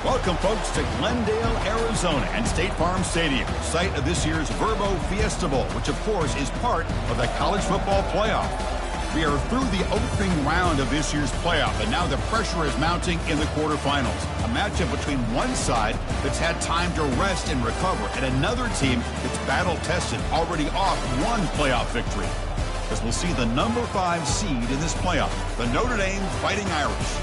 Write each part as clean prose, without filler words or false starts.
Welcome, folks, to Glendale, Arizona, and State Farm Stadium, site of this year's Verbo Fiesta Bowl, which, of course, is part of the college football playoff. We are through the opening round of this year's playoff, and now the pressure is mounting in the quarterfinals. A matchup between one side that's had time to rest and recover, and another team that's battle-tested, already off one playoff victory. As we'll see the number 5 seed in this playoff, the Notre Dame Fighting Irish,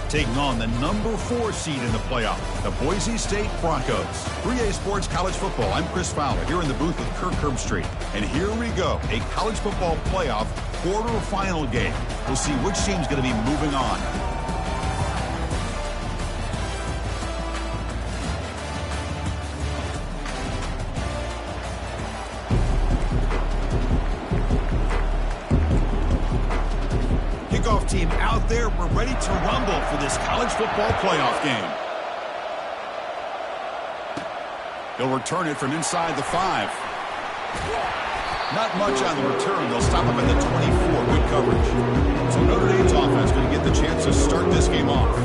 taking on the number 4 seed in the playoff, the Boise State Broncos. 3A Sports College Football, I'm Chris Fowler, here in the booth with Kirk Herbstreit. And here we go, a college football playoff quarterfinal game. We'll see which team's going to be moving on. Team out there, we're ready to rumble for this college football playoff game. He'll return it from inside the 5. Not much on the return. They'll stop him at the 24. Good coverage. So Notre Dame's offense going to get the chance to start this game off.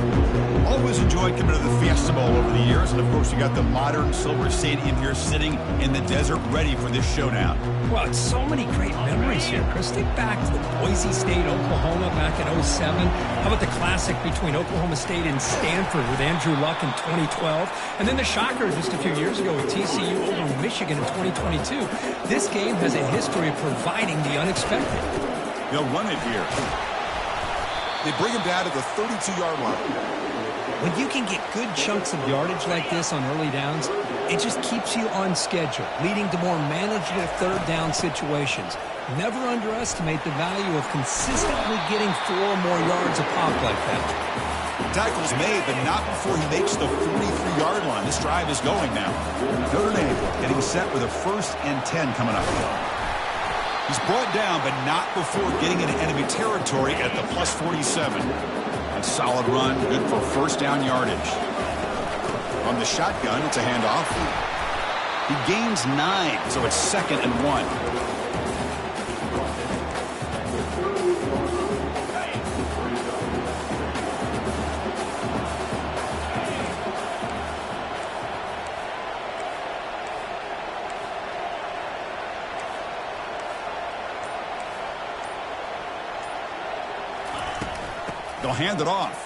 Always enjoyed coming to the Fiesta Bowl over the years. And, of course, you got the modern Silver Stadium here sitting in the desert ready for this showdown. Well, it's so many great memories here, Chris. Think back to the Boise State, Oklahoma back in '07. How about the classic between Oklahoma State and Stanford with Andrew Luck in 2012? And then the shocker just a few years ago with TCU over Michigan in 2022. This game has a history of providing the unexpected. They'll run it here. They bring him down to the 32-yard line. When you can get good chunks of yardage like this on early downs, it just keeps you on schedule, leading to more manageable third down situations. Never underestimate the value of consistently getting 4 or more yards a pop like that. Tackle's made, but not before he makes the 43-yard line. This drive is going now. Notre Dame getting set with a 1st and 10 coming up. He's brought down, but not before getting into enemy territory at the plus 47. A solid run, good for 1st down yardage. On the shotgun, it's a handoff. He gains 9, so it's 2nd and 1. They'll hand it off.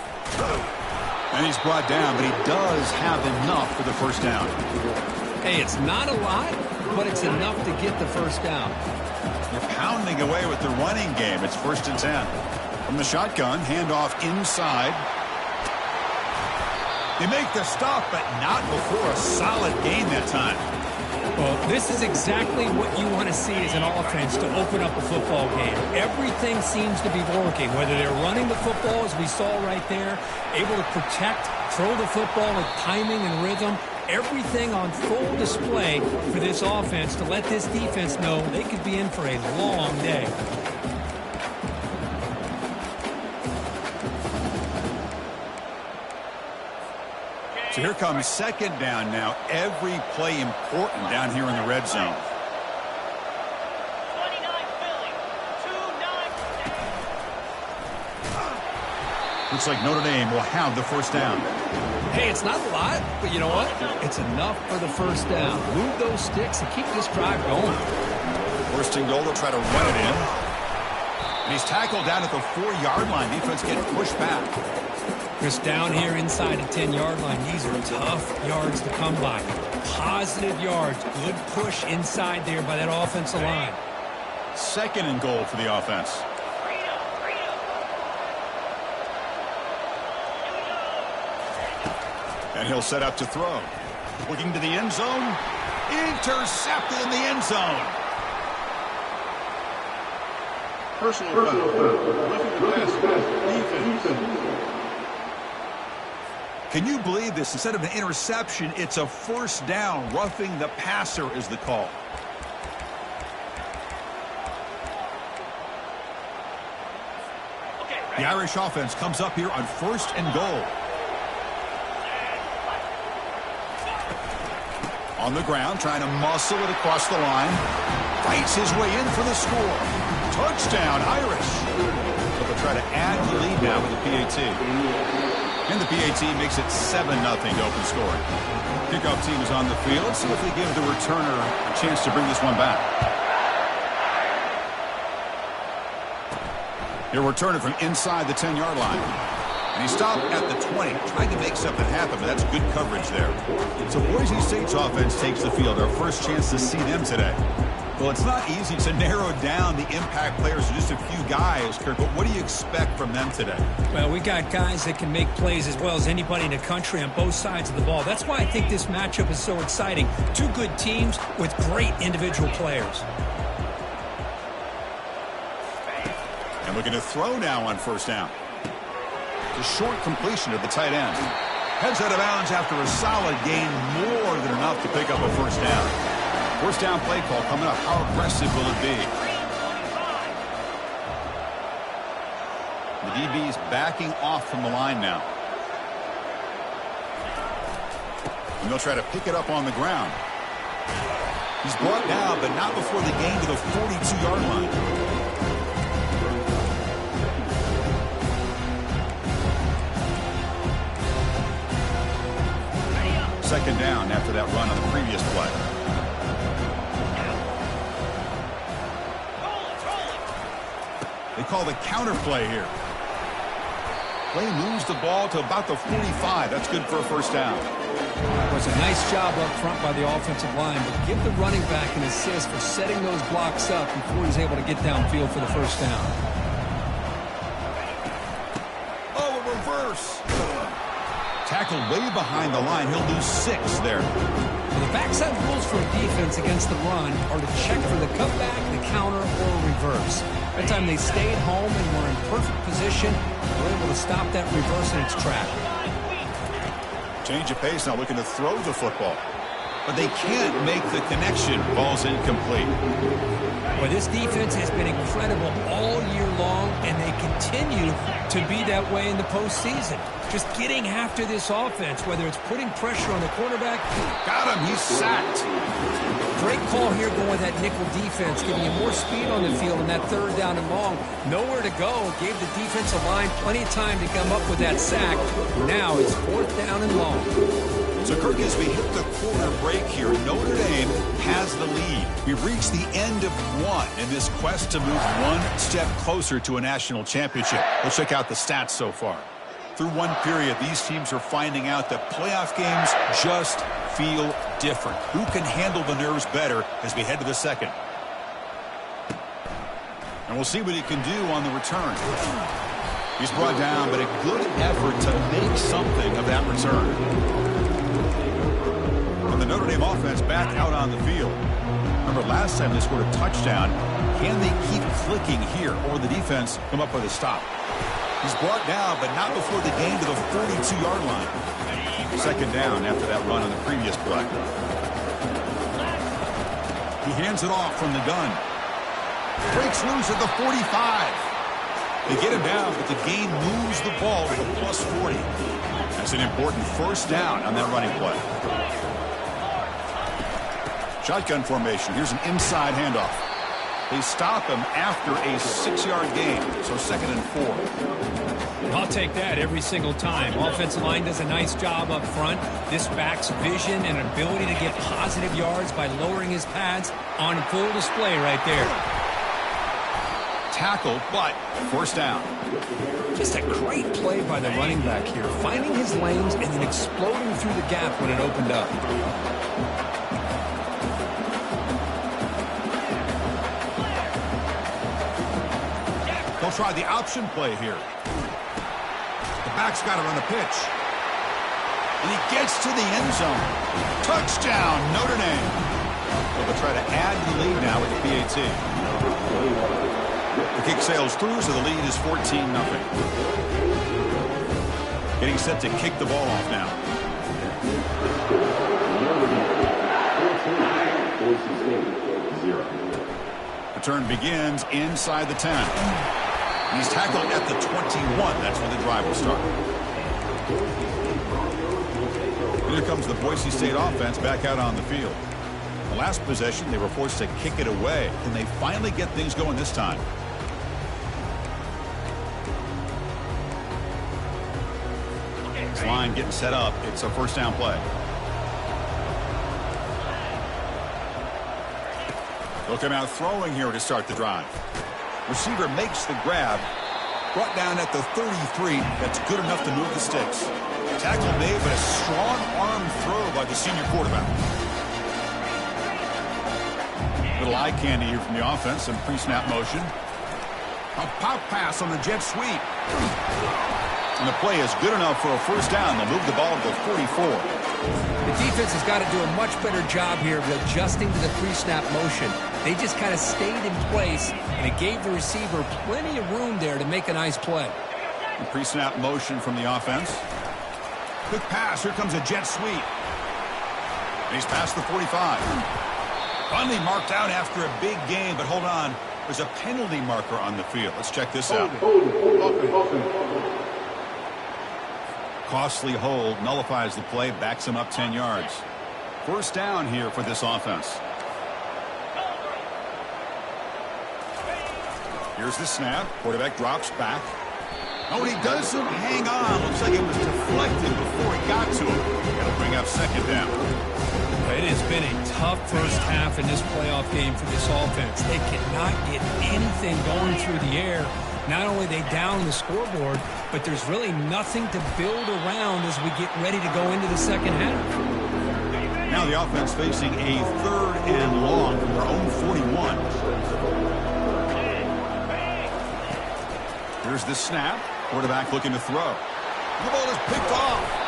And he's brought down, but he does have enough for the 1st down. Hey, it's not a lot, but it's enough to get the 1st down. You're pounding away with the running game. It's 1st and 10. From the shotgun, handoff inside. They make the stop, but not before a solid gain that time. Well, this is exactly what you want to see as an offense to open up a football game. Everything seems to be working, whether they're running the football, as we saw right there, able to protect, throw the football with timing and rhythm, everything on full display for this offense to let this defense know they could be in for a long day. So here comes 2nd down now. Every play important down here in the red zone. 29 Philly, 2-9. Looks like Notre Dame will have the 1st down. Hey, it's not a lot, but you know what? It's enough for the 1st down. Move those sticks and keep this drive going. 1st and goal, they'll try to run it in. And he's tackled down at the 4-yard line. Defense getting pushed back. Chris, down here inside the 10-yard line, these are tough yards to come by. Positive yards, good push inside there by that offensive line. 2nd and goal for the offense. And he'll set up to throw. Looking to the end zone. Intercepted in the end zone. Personal foul. Roughing the pass. Defense. Can you believe this? Instead of an interception, it's a 1st down. Roughing the passer is the call. The Irish offense comes up here on 1st and goal. On the ground, trying to muscle it across the line. Fights his way in for the score. Touchdown, Irish. So they'll try to add the lead now with the PAT. And the PAT makes it 7-0 to open scoring. Kickoff team is on the field. Let's see if they give the returner a chance to bring this one back. He'll return it from inside the 10-yard line. And he stopped at the 20, trying to make something happen, but that's good coverage there. So Boise State's offense takes the field. Our first chance to see them today. Well, it's not easy to narrow down the impact players to just a few guys, Kirk, but what do you expect from them today? Well, we got guys that can make plays as well as anybody in the country on both sides of the ball. That's why I think this matchup is so exciting. Two good teams with great individual players. And looking to throw now on first down. The short completion of the tight end. Heads out of bounds after a solid gain, more than enough to pick up a first down. First down play call coming up. How aggressive will it be? The DB's backing off from the line now. And they'll try to pick it up on the ground. He's brought down, but not before the gain to the 42-yard line. Second down after that run on the previous play. They call the counter play here. Play moves the ball to about the 45. That's good for a first down. It was a nice job up front by the offensive line, but give the running back an assist for setting those blocks up before he's able to get downfield for the first down. Oh, a reverse. Tackled way behind the line. He'll lose 6 there. Well, the backside rules for a defense against the run are to check for the cutback, the counter, or reverse. That time they stayed home and were in perfect position. They were able to stop that reverse in its track. Change of pace now, looking to throw the football. But they can't make the connection. Ball's incomplete. Well, this defense has been incredible all year long, and they continue to be that way in the postseason. Just getting after this offense, whether it's putting pressure on the quarterback. Got him. He's sacked. Great call here going with that nickel defense, giving you more speed on the field on that third down and long. Nowhere to go. Gave the defensive line plenty of time to come up with that sack. Now it's fourth down and long. So, Kirk, as we hit the quarter break here, Notre Dame has the lead. We've reached the end of one in this quest to move one step closer to a national championship. Let's check out the stats so far. Through one period, these teams are finding out that playoff games just feel different. Who can handle the nerves better as we head to the second? And we'll see what he can do on the return. He's brought down, but a good effort to make something of that return. And the Notre Dame offense back out on the field. Remember last time they scored a touchdown. Can they keep clicking here, or the defense come up with a stop? He's brought down, but not before the gain to the 42-yard line. Second down after that run on the previous play. He hands it off from the gun. Breaks loose at the 45. They get him down, but the gain moves the ball to the plus 40. That's an important first down on that running play. Shotgun formation. Here's an inside handoff. They stop him after a 6-yard gain, so 2nd and 4. I'll take that every single time. Offensive line does a nice job up front. This back's vision and ability to get positive yards by lowering his pads on full display right there. Tackle, but first down. Just a great play by the running back here, finding his lanes and then exploding through the gap when it opened up. They'll try the option play here. The back's got it on the pitch. And he gets to the end zone. Touchdown, Notre Dame. So they'll try to add the lead now with the PAT. The kick sails through, so the lead is 14-0. Getting set to kick the ball off now. Return begins inside the 10. He's tackled at the 21. That's where the drive will start. And here comes the Boise State offense back out on the field. The last possession, they were forced to kick it away. Can they finally get things going this time? Offensive line getting set up. It's a first down play. They'll come out throwing here to start the drive. Receiver makes the grab. Brought down at the 33. That's good enough to move the sticks. Tackle made, but a strong arm throw by the senior quarterback. Little eye candy here from the offense. Some pre-snap motion. A pop pass on the jet sweep. And the play is good enough for a first down. They'll move the ball to the 44. The defense has got to do a much better job here of adjusting to the pre-snap motion. They just kind of stayed in place, and it gave the receiver plenty of room there to make a nice play. The pre-snap motion from the offense. Quick pass. Here comes a jet sweep. And he's past the 45. Finally marked out after a big game, but hold on. There's a penalty marker on the field. Let's check this out. Costly hold, nullifies the play, backs him up 10 yards. First down here for this offense. Here's the snap. Quarterback drops back. Oh, and he doesn't hang on. Looks like it was deflected before he got to him. That'll bring up second down. It has been a tough first half in this playoff game for this offense. They cannot get anything going through the air. Not only are they down the scoreboard, but there's really nothing to build around as we get ready to go into the second half. Now the offense facing a third and long from their own 41. Here's the snap. Quarterback looking to throw. The ball is picked off.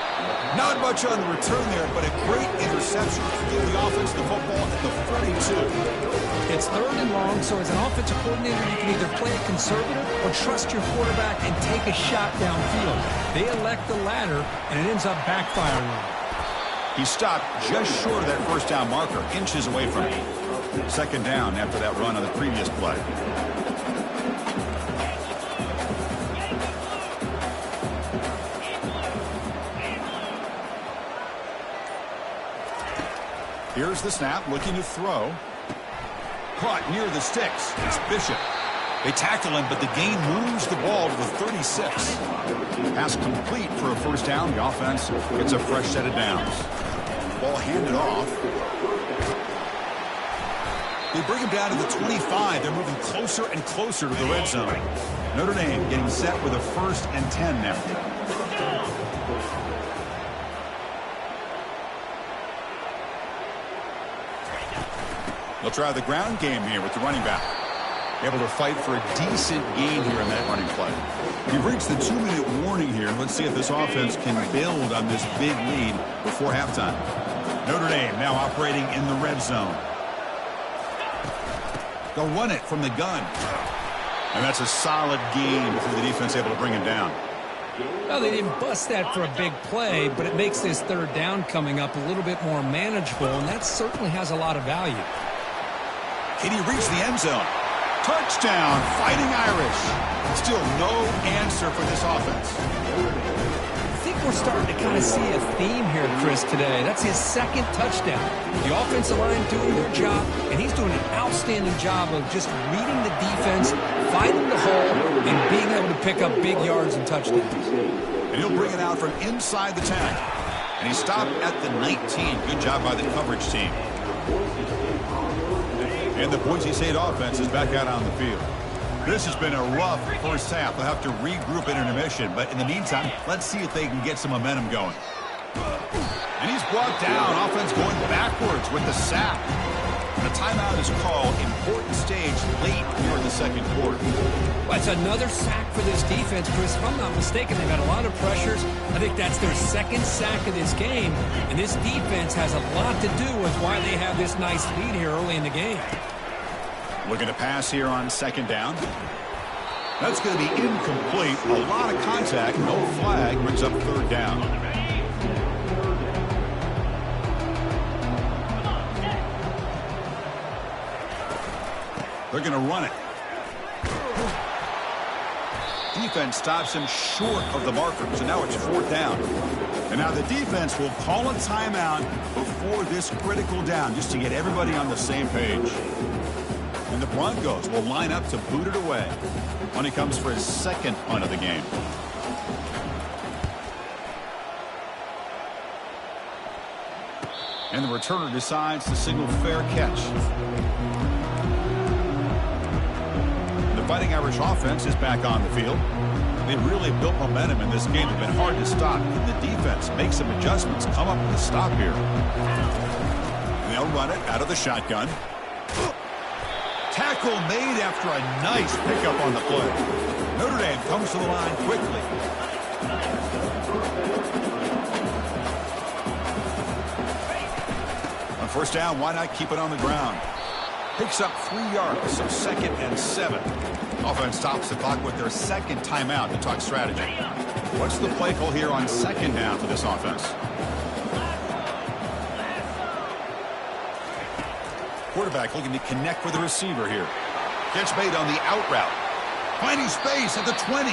Not much on the return there, but a great interception to give the offense the football at the 42. It's third and long, so as an offensive coordinator, you can either play it conservative or trust your quarterback and take a shot downfield. They elect the latter, and it ends up backfiring on them. He stopped just short of that first down marker, inches away from it. Second down after that run on the previous play. Here's the snap, looking to throw. Caught near the sticks. It's Bishop. They tackle him, but the gain moves the ball to the 36. Pass complete for a first down. The offense gets a fresh set of downs. Ball handed off. They bring him down to the 25. They're moving closer and closer to the red zone. Notre Dame getting set with a 1st and 10 now. They'll try the ground game here with the running back. Able to fight for a decent gain here in that running play. We've reached the 2-minute warning here. Let's see if this offense can build on this big lead before halftime. Notre Dame now operating in the red zone. They'll run it from the gun. And that's a solid gain before the defense able to bring him down. Well, they didn't bust that for a big play, but it makes this third down coming up a little bit more manageable, and that certainly has a lot of value. Can he reach the end zone? Touchdown, Fighting Irish. Still no answer for this offense. I think we're starting to kind of see a theme here, Chris, today. That's his second touchdown. The offensive line doing their job, and he's doing an outstanding job of just reading the defense, finding the hole, and being able to pick up big yards and touchdowns. And he'll bring it out from inside the 10. And he stopped at the 19. Good job by the coverage team. And the Boise St offense is back out on the field. This has been a rough first half. They'll have to regroup at intermission. But in the meantime, let's see if they can get some momentum going. And he's brought down. Offense going backwards with the sack. And a timeout is called. Important stage late here in the second quarter. Well, it's another sack for this defense, Chris. If I'm not mistaken, they've had a lot of pressures. I think that's their second sack of this game. And this defense has a lot to do with why they have this nice lead here early in the game. Looking to pass here on second down. That's going to be incomplete. A lot of contact. No flag. Brings up third down. They're going to run it. Defense stops him short of the marker. So now it's fourth down. And now the defense will call a timeout before this critical down just to get everybody on the same page. And the Broncos will line up to boot it away when he comes for his second punt of the game. And the returner decides to signal fair catch. The Fighting Irish offense is back on the field. They really built momentum in this game. They've been hard to stop. And the defense makes some adjustments, come up with a stop here. And they'll run it out of the shotgun. Tackle made after a nice pickup on the play. Notre Dame comes to the line quickly. On first down, why not keep it on the ground? Picks up 3 yards, so 2nd and 7. Offense stops the clock with their second timeout to talk strategy. What's the play call here on 2nd down for this offense? Quarterback looking to connect with the receiver here. Catch made on the out route. Finding space at the 20.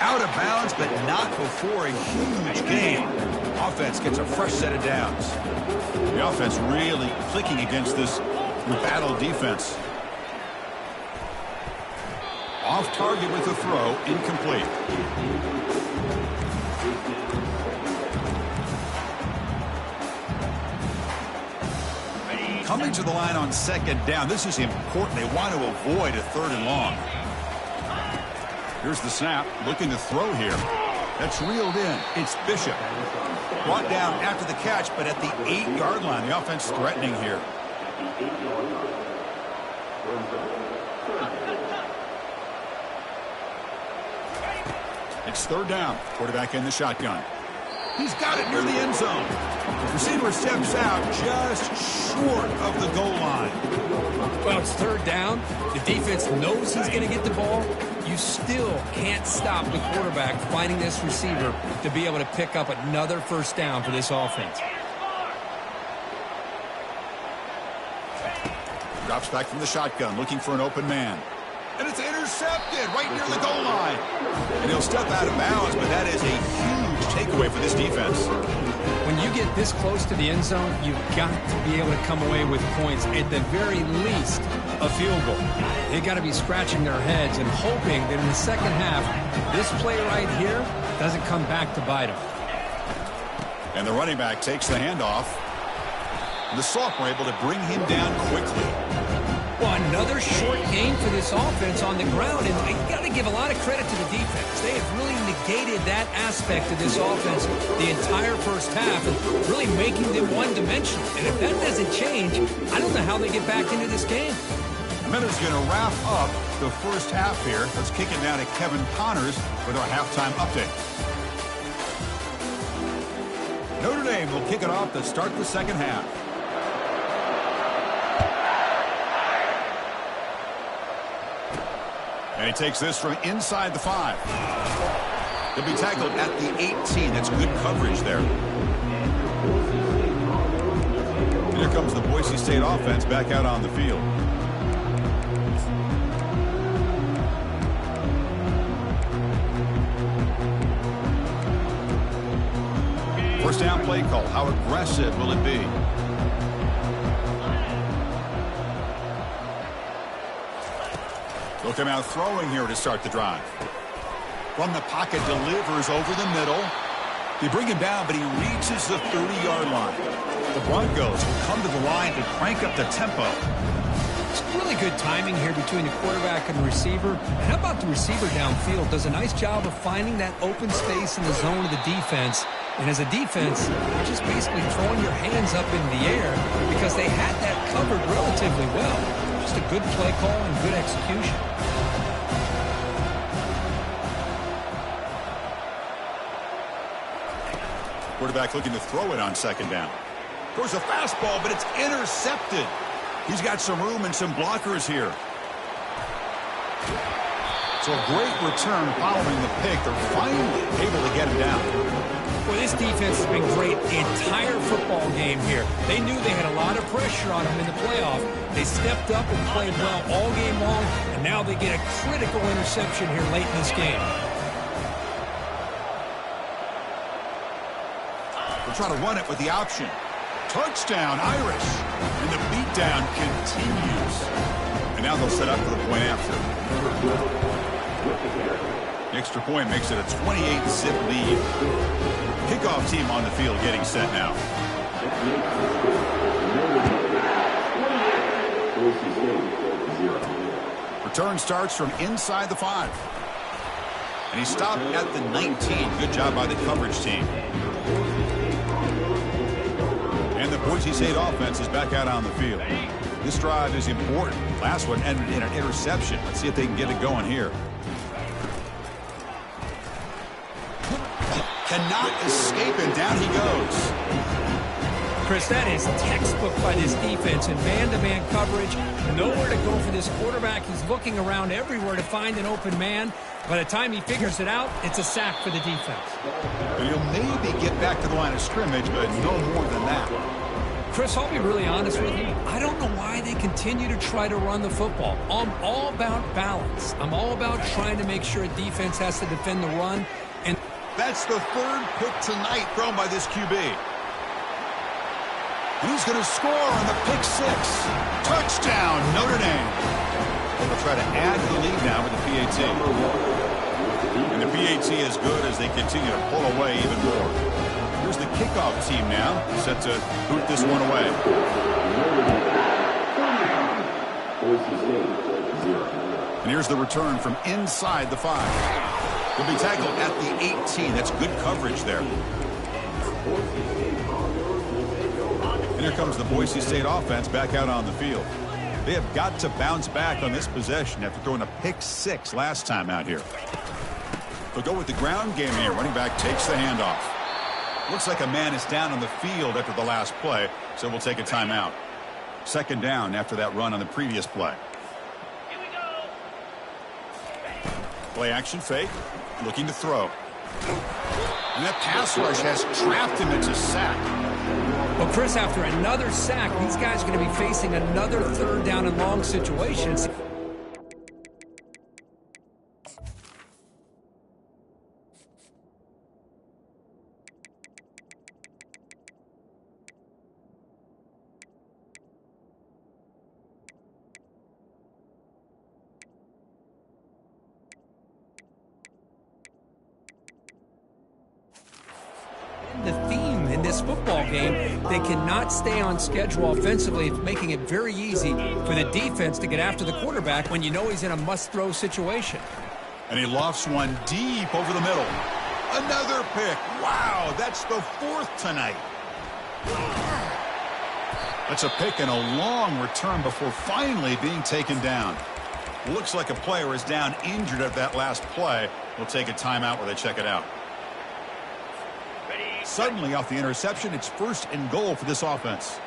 Out of bounds, but not before a huge gain. Offense gets a fresh set of downs. The offense really clicking against this battle defense. Off target with the throw, incomplete. Coming to the line on 2nd down. This is important. They want to avoid a 3rd and long. Here's the snap. Looking to throw here. That's reeled in. It's Bishop. Brought down after the catch, but at the 8-yard line. The offense threatening here. It's 3rd down. Quarterback in the shotgun. He's got it near the end zone. Receiver steps out just short of the goal line. Well, it's 3rd down. The defense knows he's going to get the ball. You still can't stop the quarterback finding this receiver to be able to pick up another 1st down for this offense. Drops back from the shotgun, looking for an open man. And it's intercepted right near the goal line. And he'll step out of bounds, but that is a huge takeaway for this defense. When you get this close to the end zone, you've got to be able to come away with points, at the very least, a field goal. They've got to be scratching their heads and hoping that in the second half, this play right here doesn't come back to bite them. And the running back takes the handoff. The sophomore able to bring him down quickly. Well, another short game for this offense on the ground, and you got to give a lot of credit to the defense. They have really negated that aspect of this offense the entire first half, and really making them one-dimensional. And if that doesn't change, I don't know how they get back into this game. Minutes going to wrap up the first half here. Let's kick it down to Kevin Connors with our halftime update. Notre Dame will kick it off to start the second half. And he takes this from inside the 5. He'll be tackled at the 18. That's good coverage there. And here comes the Boise State offense back out on the field. First down play call. How aggressive will it be? They'll come out throwing here to start the drive. From the pocket, delivers over the middle. They bring him down, but he reaches the 30-yard line. The Broncos will come to the line to crank up the tempo. It's really good timing here between the quarterback and the receiver. And how about the receiver downfield? Does a nice job of finding that open space in the zone of the defense. And as a defense, you're just basically throwing your hands up in the air because they had that covered relatively well. Just a good play call and good execution. Quarterback looking to throw it on second down. Throws a fastball, but it's intercepted. He's got some room and some blockers here. So a great return following the pick. They're finally able to get him down. Well, this defense has been great the entire football game here. They knew they had a lot of pressure on them in the playoff. They stepped up and played well all game long, and now they get a critical interception here late in this game. They'll try to run it with the option. Touchdown, Irish. And the beatdown continues. And now they'll set up for the point after. The extra point makes it a 28-zip lead. Kickoff team on the field getting set now. Return starts from inside the 5. And he stopped at the 19. Good job by the coverage team. And the Boise State offense is back out on the field. This drive is important. Last one ended in an interception. Let's see if they can get it going here. Cannot escape, and down he goes. Chris, that is textbook by this defense in man-to-man coverage. Nowhere to go for this quarterback. He's looking around everywhere to find an open man. By the time he figures it out, it's a sack for the defense. He'll maybe get back to the line of scrimmage, but no more than that. Chris, I'll be really honest with you. I don't know why they continue to try to run the football. I'm all about balance. I'm all about trying to make sure a defense has to defend the run. And that's the third pick tonight thrown by this QB. And he's going to score on the pick 6. Touchdown, Notre Dame. And they'll try to add to the lead now with the PAT. And the PAT is good as they continue to pull away even more. Here's the kickoff team now, set to boot this one away. And here's the return from inside the 5. He'll be tackled at the 18. That's good coverage there. And here comes the Boise State offense back out on the field. They have got to bounce back on this possession after throwing a pick 6 last time out here. They'll go with the ground game here. Running back takes the handoff. Looks like a man is down on the field after the last play, so we'll take a timeout. Second down after that run on the previous play. Here we go. Play action fake, looking to throw. And that pass rush has trapped him into sack. Well, Chris, after another sack, these guys are going to be facing another third down and long situation. The theme in this football game, they cannot stay on schedule offensively. It's making it very easy for the defense to get after the quarterback when you know he's in a must-throw situation. And he lofts one deep over the middle. Another pick. Wow, that's the 4th tonight. That's a pick and a long return before finally being taken down. Looks like a player is down injured at that last play. We'll take a timeout where they check it out. Suddenly, off the interception, it's 1st and goal for this offense.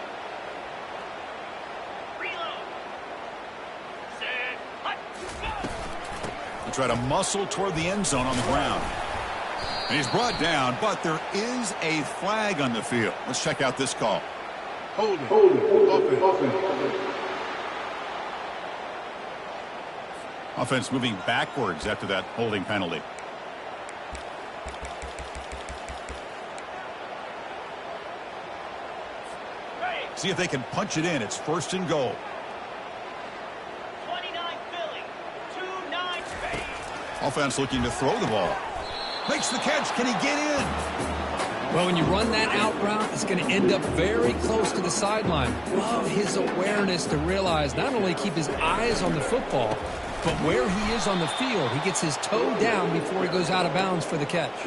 They try to muscle toward the end zone on the ground. And he's brought down, but there is a flag on the field. Let's check out this call. Hold it. Offense moving backwards after that holding penalty. See if they can punch it in. It's 1st and goal. 29 Philly, 2-9 Spain. Offense looking to throw the ball. Makes the catch. Can he get in? Well, when you run that out route, it's going to end up very close to the sideline. Love his awareness to realize not only keep his eyes on the football, but where he is on the field. He gets his toe down before he goes out of bounds for the catch.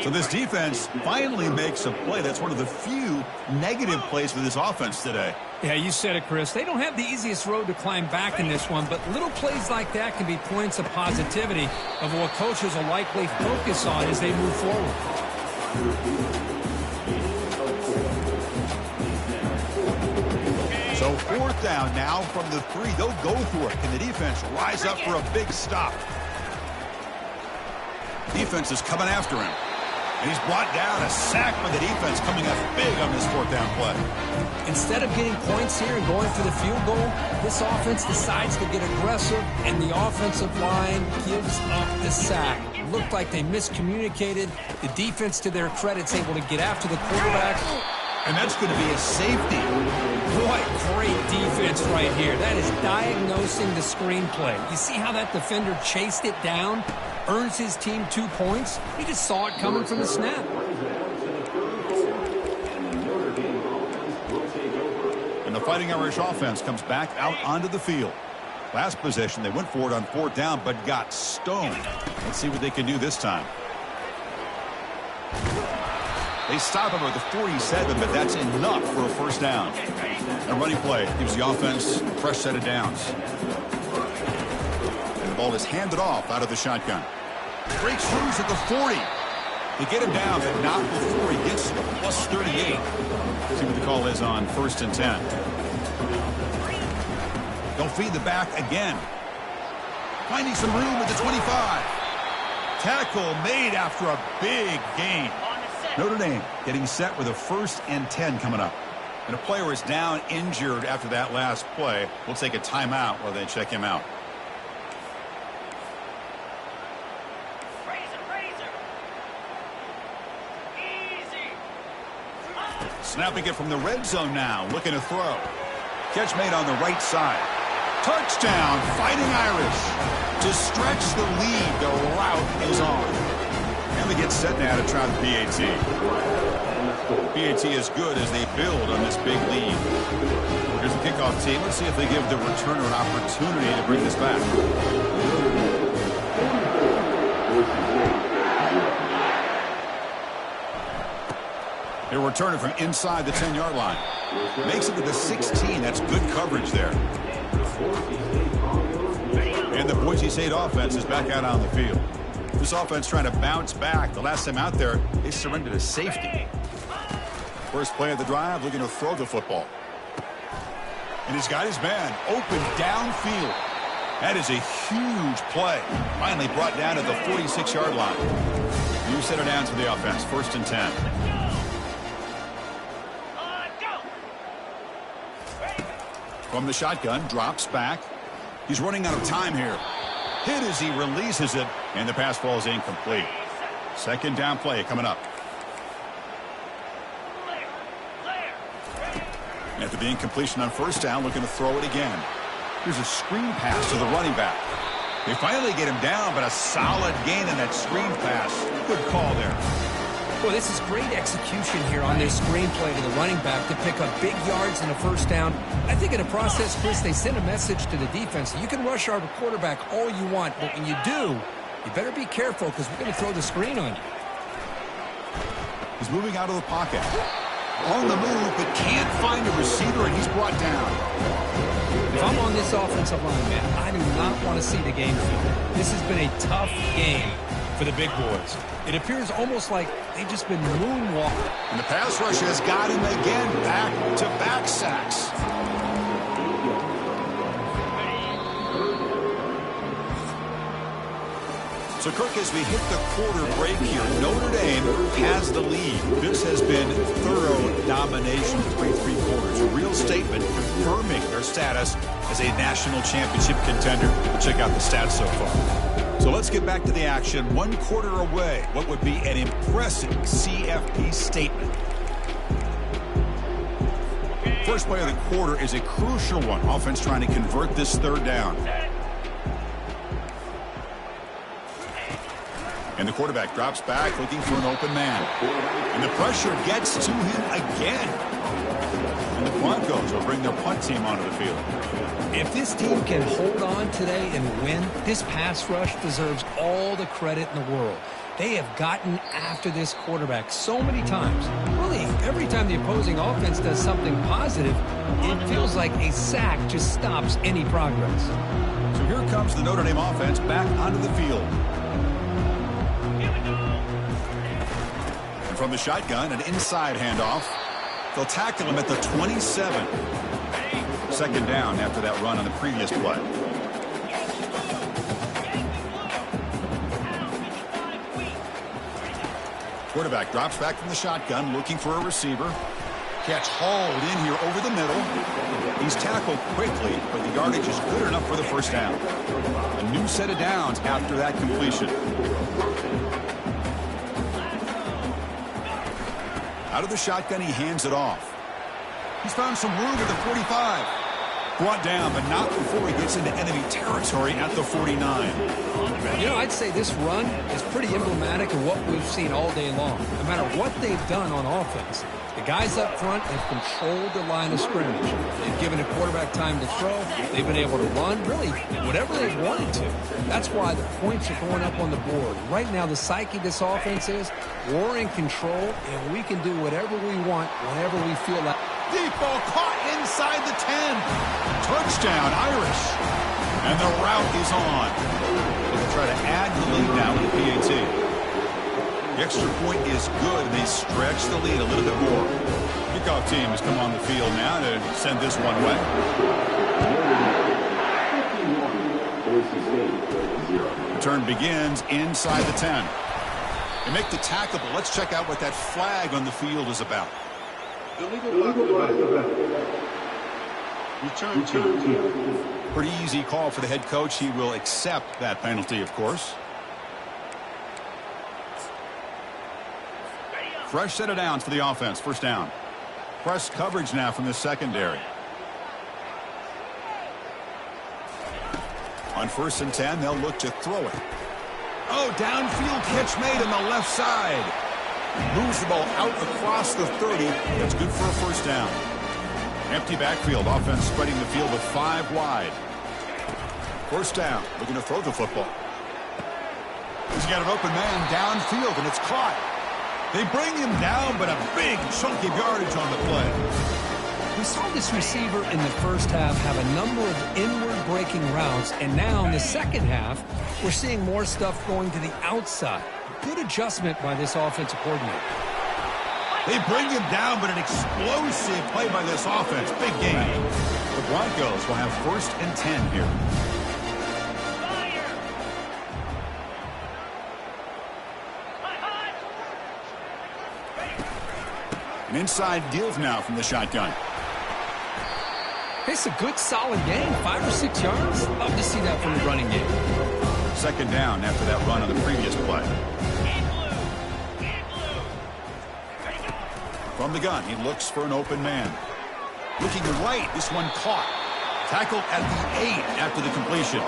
So this defense finally makes a play. That's one of the few negative plays for this offense today. Yeah, you said it, Chris. They don't have the easiest road to climb back in this one, but little plays like that can be points of positivity of what coaches will likely focus on as they move forward. So 4th down now from the 3. They'll go for it. Can the defense rise up for a big stop? Defense is coming after him. And he's brought down. A sack by the defense coming up big on this 4th down play. Instead of getting points here and going for the field goal, this offense decides to get aggressive, and the offensive line gives up the sack. It looked like they miscommunicated. The defense, to their credit, is able to get after the quarterback. And that's going to be a safety. What great defense right here. That is diagnosing the screenplay. You see how that defender chased it down? Earns his team 2 points. He just saw it coming from the snap. And the Fighting Irish offense comes back out onto the field. Last possession, they went for it on 4th down, but got stoned. Let's see what they can do this time. They stop him at the 47, but that's enough for a 1st down. A running play gives the offense a fresh set of downs. And the ball is handed off out of the shotgun. Breaks loose at the 40. They get him down, but not before he gets to the plus 38. See what the call is on 1st and 10. They'll feed the back again. Finding some room at the 25. Tackle made after a big gain. Notre Dame getting set with a 1st and 10 coming up. And a player is down injured after that last play. We'll take a timeout while they check him out. Snapping it from the red zone now. Looking to throw. Catch made on the right side. Touchdown, Fighting Irish. To stretch the lead, the route is on. And they get set now to try the PAT. PAT is good as they build on this big lead. Here's the kickoff team. Let's see if they give the returner an opportunity to bring this back. They're returning from inside the 10-yard line. Makes it to the 16. That's good coverage there. And the Boise St offense is back out on the field. This offense trying to bounce back. The last time out there, they surrendered to safety. First play of the drive, looking to throw the football. And he's got his man open downfield. That is a huge play. Finally brought down to the 46-yard line. New set of downs for the offense. 1st and 10. From the shotgun, drops back. He's running out of time here. Hit as he releases it, and the pass falls incomplete. 2nd down play coming up. After the incompletion on 1st down, looking to throw it again. Here's a screen pass to the running back. They finally get him down, but a solid gain in that screen pass. Good call there. Well, this is great execution here on this screen play to the running back to pick up big yards in a 1st down. I think in the process, Chris, they send a message to the defense. You can rush our quarterback all you want, but when you do, you better be careful because we're going to throw the screen on you. He's moving out of the pocket. On the move, but can't find a receiver, and he's brought down. If I'm on this offensive line, man, I do not want to see the game field. This has been a tough game for the big boys. It appears almost like they've just been moonwalking. And the pass rush has got him again. Back-to-back sacks. So, Kirk, as we hit the quarter break here, Notre Dame has the lead. This has been thorough domination through 3 quarters. A real statement confirming their status as a national championship contender. We'll check out the stats so far. So let's get back to the action. 1 quarter away. What would be an impressive CFP statement? First play of the quarter is a crucial one. Offense trying to convert this 3rd down. And the quarterback drops back looking for an open man. And the pressure gets to him again. And the Broncos will bring their punt team onto the field. If this team can hold on today and win, this pass rush deserves all the credit in the world. They have gotten after this quarterback so many times. Really, every time the opposing offense does something positive, it feels like a sack just stops any progress. So here comes the Notre Dame offense back onto the field. And from the shotgun, an inside handoff. They'll tackle him at the 27. 2nd down after that run on the previous play. Quarterback drops back from the shotgun, looking for a receiver. Catch hauled in here over the middle. He's tackled quickly, but the yardage is good enough for the 1st down. A new set of downs after that completion. Out of the shotgun, he hands it off. He's found some room at the 45. Brought down, but not before he gets into enemy territory at the 49. You know, I'd say this run is pretty emblematic of what we've seen all day long. No matter what they've done on offense, The guys up front have controlled the line of scrimmage. They've given the quarterback time to throw. They've been able to run, really, whatever they've wanted to. That's why the points are going up on the board. Right now, the psyche of this offense is we're in control, and we can do whatever we want whenever we feel like. Deep ball caught inside the 10. Touchdown, Irish. And the route is on. They'll try to add the lead now with the PAT. The extra point is good, and they stretch the lead a little bit more. Kickoff team has come on the field now to send this one away. Return begins inside the 10. They make the tackle, but let's check out what that flag on the field is about. Return team. Pretty easy call for the head coach. He will accept that penalty, of course. Fresh set of downs for the offense. First down. Press coverage now from the secondary. On 1st and 10, they'll look to throw it. Oh, downfield catch made on the left side. Moves the ball out across the 30. That's good for a first down. Empty backfield. Offense spreading the field with 5 wide. First down. Looking to throw the football. He's got an open man downfield, and it's caught. They bring him down, but a big chunk of yardage on the play. We saw this receiver in the first half have a number of inward breaking routes, and now in the second half, we're seeing more stuff going to the outside. Good adjustment by this offensive coordinator. They bring him down, but an explosive play by this offense. Big game. The Broncos will have 1st and 10 here. An inside deals now from the shotgun. It's a good, solid game. 5 or 6 yards. Love to see that from the running game. Second down after that run on the previous play. From the gun, he looks for an open man. Looking right, this one caught. Tackled at the 8 after the completion.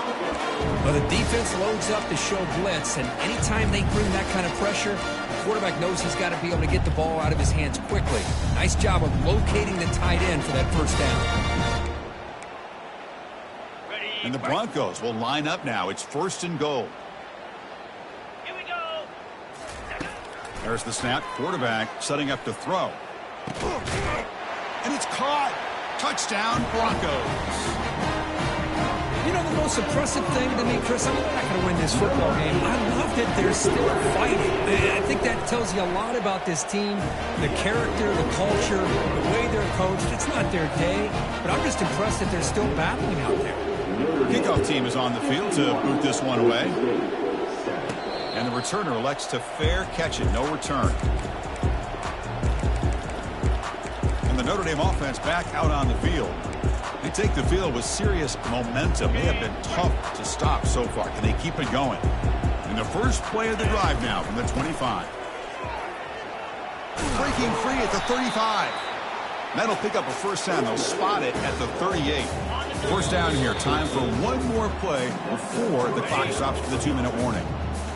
Well, the defense loads up to show blitz, and anytime they bring that kind of pressure, the quarterback knows he's got to be able to get the ball out of his hands quickly. Nice job of locating the tight end for that first down. And the Broncos will line up now. It's 1st and goal. Here we go. There's the snap. Quarterback setting up to throw. And it's caught. Touchdown, Broncos. You know, the most impressive thing to me, Chris, I'm not going to win this football game. I love that they're still fighting. I think that tells you a lot about this team, the character, the culture, the way they're coached. It's not their day, but I'm just impressed that they're still battling out there. Kickoff team is on the field to boot this one away. And the returner elects to fair catch it. No return. And the Notre Dame offense back out on the field. They take the field with serious momentum. They have been tough to stop so far. Can they keep it going? And the first play of the drive now from the 25. Breaking free at the 35. That'll pick up a first down. They'll spot it at the 38. First down here. Time for one more play before the clock stops for the 2-minute warning.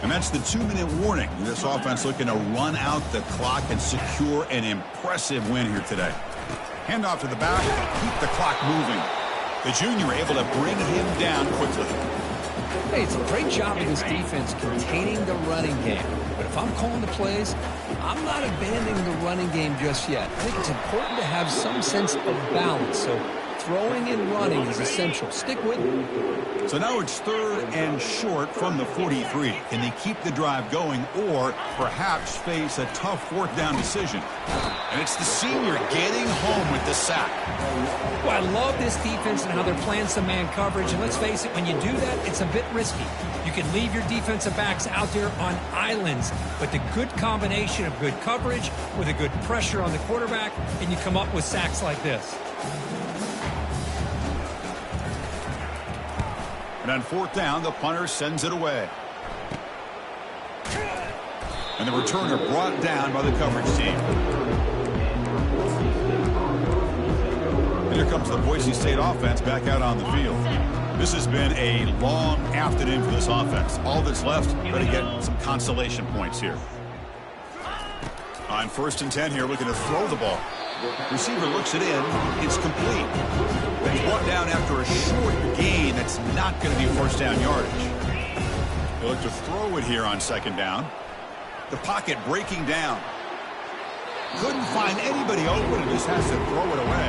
And that's the 2-minute warning. This offense looking to run out the clock and secure an impressive win here today. Handoff to the back, keep the clock moving. The junior able to bring him down quickly. Hey, it's a great job of this defense containing the running game. But if I'm calling the plays, I'm not abandoning the running game just yet. I think it's important to have some sense of balance. So throwing and running is essential. Stick with it. So now it's 3rd and short from the 43. Can they keep the drive going or perhaps face a tough 4th down decision? And it's the senior getting home with the sack. Well, I love this defense and how they're playing some man coverage. And let's face it, when you do that, it's a bit risky. You can leave your defensive backs out there on islands. But the good combination of good coverage with a good pressure on the quarterback, and you come up with sacks like this. And on 4th down, the punter sends it away. And the returner brought down by the coverage team. And here comes the Boise State offense back out on the field. This has been a long afternoon for this offense. All that's left, try to get some consolation points here. On 1st and 10 here, looking to throw the ball. Receiver looks it in. It's complete. But he's brought down after a short gain. That's not going to be first down yardage. He'll look to throw it here on 2nd down. The pocket breaking down. Couldn't find anybody open and just has to throw it away.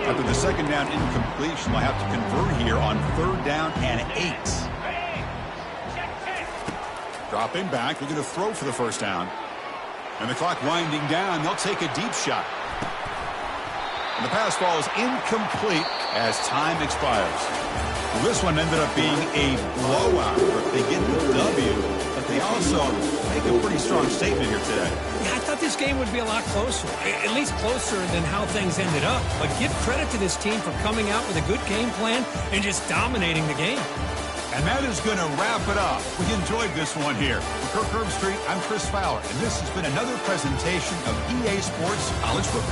After the 2nd down incompletion, they'll have to convert here on 3rd down and 8. Dropping back, looking to throw for the 1st down. And the clock winding down, they'll take a deep shot. And the pass falls incomplete as time expires. Well, this one ended up being a blowout. They get the W, but they also make a pretty strong statement here today. Yeah, I thought this game would be a lot closer, at least closer than how things ended up. But give credit to this team for coming out with a good game plan and just dominating the game. And that is going to wrap it up. We enjoyed this one here. For Kirk Herbstreit, I'm Chris Fowler, and this has been another presentation of EA Sports College Football.